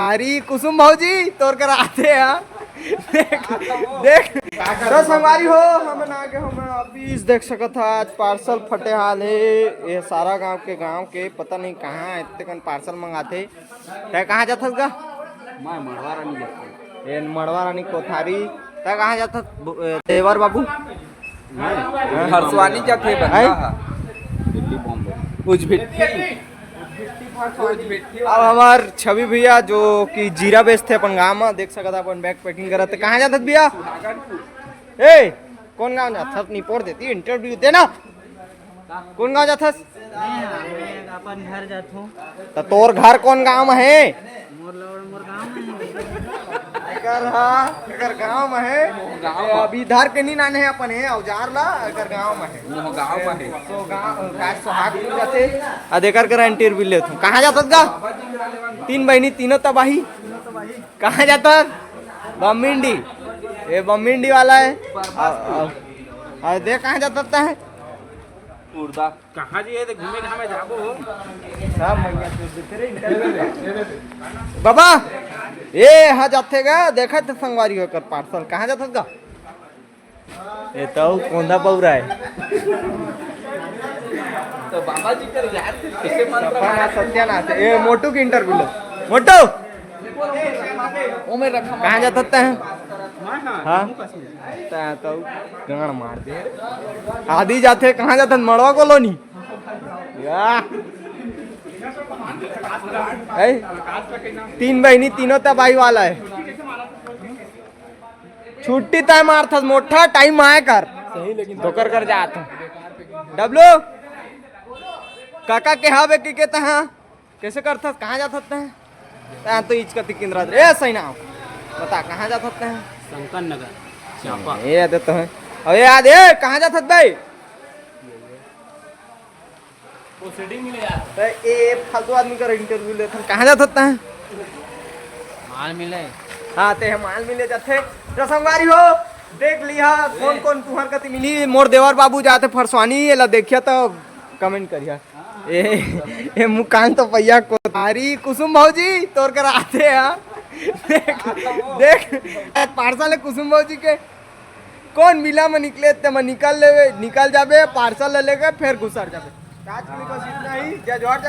अरे कुसुम भाजी तोर कर आते हैं देख देख दस हमारी हो हम ना के हम ऑफिस देख सकत था। आज पार्सल फटे हाल है। ये सारा गांव के पता नहीं कहाँ इतने कन पार्सल मंगाते तय कहाँ जाथस गा मैं मड़वा रानी जाता ये मड़वा रानी कोठारी तय कहाँ जाथस देवर बाबू मैं हरसवानी जाते बंदा दिल्ली बॉम्बे उजभिट्टी अब हमार छवि भैया जो कि जीरा बेचते अपन गाँव में देख सकता अपन बैग पैकिंग करत कहाँ जाथस भैया ए कौन गाँव जाथस नहीं पोड़ देती इंटरव्यू देना कौन गाँव जाथस अपन घर जाथो तो तोर घर कौन गाँव में है मोर गांव में एकर गाँव में है अभी इधर के नहीं नाने है अपन है औजार ला एकर गाँव में है मोह गाँव में है तो गाँव का सुहाग जाते आ देकर कर इंटरव्यू लेत हूं कहां जातत गा तीन बहनी तीनों तबाही कहां जातत बमिंडी ये बमिंडी वाला है आ देख कहां जातत है उर्दा कहाँ जी है घूमे कहाँ में जाबो हो सब मैया तो दिखरे इंटरव्यू बाबा ए हा जाथे गा देखा तो संगवारी होकर पार्सल कहां जातत गा ये तो कोंदा पौरा है तो बाबा जी कर याद कैसे मन सपना सत्यानाश है। ये मोटू की इंटरव्यू लो मोटू ओ में रखा कहाँ जाता है मैं हाँ तो गाड़ मार दे आदि जाते कहाँ जाते मड़वा कॉलोनी तीन बहनी तीनों तबाही वाला है छुट्टी तय मार था मोटा टाइम आए कर सही लेकिन धोकर कर जात डब्लू काका के हावे के कहते हैं कैसे करता कहाँ जाता है तो इच कति किंद्रा रे सही ना बता कहाँ जाता है शंकर नगर चापा ये आते तो है अरे याद है कहाँ जाता भाई वो सीटिंग मिले यार ये फालतू आदमी का इंटरव्यू लेते कहाँ जाता है माल मिले हाँ ते माल मिले जाते रसमवारी हो देख लिया कौन कौन तुहर कति मिली मोर देवर बाबू जाते फरसवानी ये ला देखिया तो कमेंट करिया ए मुकान तो पैया को अरे कुसुम भाजी तोर कर आते हैं देख देख पार्सल है कुसुम भाजी के कौन मिला में निकले ते मैं निकल जाबे पार्सल ले लेके फिर घुसर जाबे आज के लिए बस इतना ही जय जोहार।